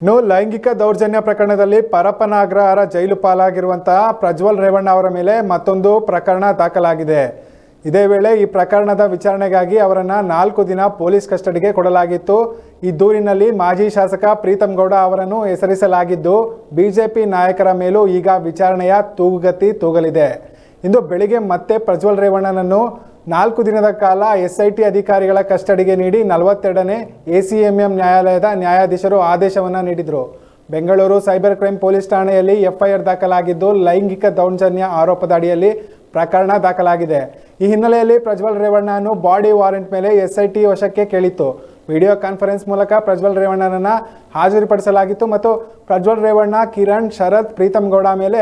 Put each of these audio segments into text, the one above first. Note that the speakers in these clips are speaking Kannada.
ಇನ್ನು ಲೈಂಗಿಕ ದೌರ್ಜನ್ಯ ಪ್ರಕರಣದಲ್ಲಿ ಪರಪ್ಪನ ಅಗ್ರಹಾರ ಜೈಲು ಪಾಲಾಗಿರುವಂತಹ ಪ್ರಜ್ವಲ್ ರೇವಣ್ಣ ಅವರ ಮೇಲೆ ಮತ್ತೊಂದು ಪ್ರಕರಣ ದಾಖಲಾಗಿದೆ. ಇದೇ ವೇಳೆ ಈ ಪ್ರಕರಣದ ವಿಚಾರಣೆಗಾಗಿ ಅವರನ್ನು 4 ದಿನ ಪೊಲೀಸ್ ಕಸ್ಟಡಿಗೆ ಕೊಡಲಾಗಿತ್ತು. ಈ ದೂರಿನಲ್ಲಿ ಮಾಜಿ ಶಾಸಕ ಪ್ರೀತಮ್ ಗೌಡ ಅವರನ್ನು ಹೆಸರಿಸಲಾಗಿದ್ದು, ಬಿಜೆಪಿ ನಾಯಕರ ಮೇಲೂ ಈಗ ವಿಚಾರಣೆಯ ತೂಗುಗತಿ ತೂಗಲಿದೆ. ಇಂದು ಬೆಳಿಗ್ಗೆ ಮತ್ತೆ ಪ್ರಜ್ವಲ್ ರೇವಣ್ಣನನ್ನು 4 ದಿನದ ಕಾಲ SIT ಅಧಿಕಾರಿಗಳ ಕಸ್ಟಡಿಗೆ ನೀಡಿ 42ನೇ ACMM ನ್ಯಾಯಾಲಯದ ನ್ಯಾಯಾಧೀಶರು ಆದೇಶವನ್ನು ನೀಡಿದರು. ಬೆಂಗಳೂರು ಸೈಬರ್ ಕ್ರೈಮ್ ಪೊಲೀಸ್ ಠಾಣೆಯಲ್ಲಿ FIR ದಾಖಲಾಗಿದ್ದು, ಲೈಂಗಿಕ ದೌರ್ಜನ್ಯ ಆರೋಪದ ಅಡಿಯಲ್ಲಿ ಪ್ರಕರಣ ದಾಖಲಾಗಿದೆ. ಈ ಹಿನ್ನೆಲೆಯಲ್ಲಿ ಪ್ರಜ್ವಲ್ ರೇವಣ್ಣನನ್ನು ಬಾಡಿ ವಾರೆಂಟ್ ಮೇಲೆ SIT ವಶಕ್ಕೆ ಕೇಳಿತ್ತು. ವಿಡಿಯೋ ಕಾನ್ಫರೆನ್ಸ್ ಮೂಲಕ ಪ್ರಜ್ವಲ್ ರೇವಣ್ಣನನ್ನು ಹಾಜರುಪಡಿಸಲಾಗಿತ್ತು ಮತ್ತು ಪ್ರಜ್ವಲ್ ರೇವಣ್ಣ, ಕಿರಣ್, ಶರತ್, ಪ್ರೀತಮ್ ಗೌಡ ಮೇಲೆ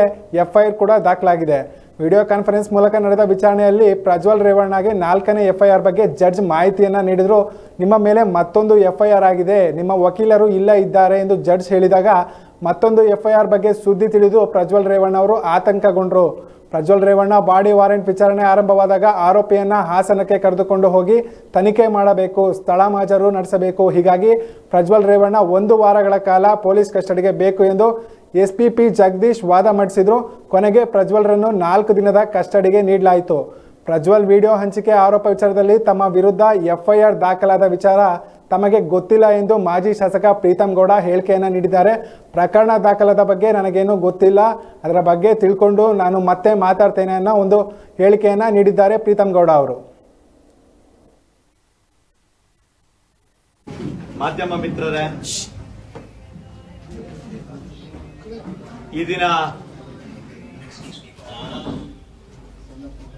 FIR ಕೂಡ ದಾಖಲಾಗಿದೆ. ವಿಡಿಯೋ ಕಾನ್ಫರೆನ್ಸ್ ಮೂಲಕ ನಡೆದ ವಿಚಾರಣೆಯಲ್ಲಿ ಪ್ರಜ್ವಲ್ ರೇವಣ್ಣಗೆ 4ನೇ FIR ಬಗ್ಗೆ ಜಡ್ಜ್ ಮಾಹಿತಿಯನ್ನು ನೀಡಿದರು. ನಿಮ್ಮ ಮೇಲೆ ಮತ್ತೊಂದು FIR ಆಗಿದೆ, ನಿಮ್ಮ ವಕೀಲರು ಇಲ್ಲ ಇದ್ದಾರೆ ಎಂದು ಜಡ್ಜ್ ಹೇಳಿದಾಗ ಮತ್ತೊಂದು FIR ಬಗ್ಗೆ ಸುದ್ದಿ ತಿಳಿದು ಪ್ರಜ್ವಲ್ ರೇವಣ್ಣ ಅವರು ಆತಂಕಗೊಂಡರು. ಪ್ರಜ್ವಲ್ ರೇವಣ್ಣ ಬಾಡಿ ವಾರೆಂಟ್ ವಿಚಾರಣೆ ಆರಂಭವಾದಾಗ ಆರೋಪಿಯನ್ನು ಹಾಸನಕ್ಕೆ ಕರೆದುಕೊಂಡು ಹೋಗಿ ತನಿಖೆ ಮಾಡಬೇಕು, ಸ್ಥಳ ಮಹಜರು ನಡೆಸಬೇಕು. ಹೀಗಾಗಿ ಪ್ರಜ್ವಲ್ ರೇವಣ್ಣ 1 ವಾರಗಳ ಕಾಲ ಪೊಲೀಸ್ ಕಸ್ಟಡಿಗೆ ಬೇಕು ಎಂದು SPP ಜಗದೀಶ್ ವಾದ ಮಂಡಿಸಿದ್ರು. ಕೊನೆಗೆ ಪ್ರಜ್ವಲ್ರನ್ನು 4 ದಿನದ ಕಸ್ಟಡಿಗೆ ನೀಡಲಾಯಿತು. ಪ್ರಜ್ವಲ್ ವಿಡಿಯೋ ಹಂಚಿಕೆ ಆರೋಪ ವಿಚಾರದಲ್ಲಿ ತಮ್ಮ ವಿರುದ್ಧ FIR ದಾಖಲಾದ ವಿಚಾರ ತಮಗೆ ಗೊತ್ತಿಲ್ಲ ಎಂದು ಮಾಜಿ ಶಾಸಕ ಪ್ರೀತಮ್ ಗೌಡ ಹೇಳಿಕೆಯನ್ನು ನೀಡಿದ್ದಾರೆ. ಪ್ರಕರಣ ದಾಖಲಾದ ಬಗ್ಗೆ ನನಗೇನು ಗೊತ್ತಿಲ್ಲ, ಅದರ ಬಗ್ಗೆ ತಿಳ್ಕೊಂಡು ನಾನು ಮತ್ತೆ ಮಾತಾಡ್ತೇನೆ ಅನ್ನೋ ಒಂದು ಹೇಳಿಕೆಯನ್ನು ನೀಡಿದ್ದಾರೆ ಪ್ರೀತಮ್ ಗೌಡ ಅವರು. ಮಾಧ್ಯಮ ಮಿತ್ರರೇ, ಈ ದಿನ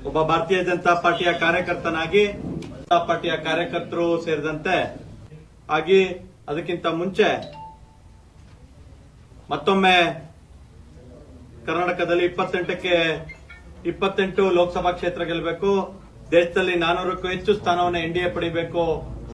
ಒಬ್ಬ ಭಾರತೀಯ ಜನತಾ ಪಾರ್ಟಿಯ ಕಾರ್ಯಕರ್ತನಾಗಿ, ಪಾರ್ಟಿಯ ಕಾರ್ಯಕರ್ತರು ಸೇರಿದಂತೆ ಆಗಿ ಅದಕ್ಕಿಂತ ಮುಂಚೆ ಮತ್ತೊಮ್ಮೆ ಕರ್ನಾಟಕದಲ್ಲಿ 28 ಲೋಕಸಭಾ ಕ್ಷೇತ್ರ ಗೆಲ್ಲಬೇಕು, ದೇಶದಲ್ಲಿ 400ಕ್ಕೂ ಹೆಚ್ಚು ಸ್ಥಾನವನ್ನು NDA ಪಡಿಬೇಕು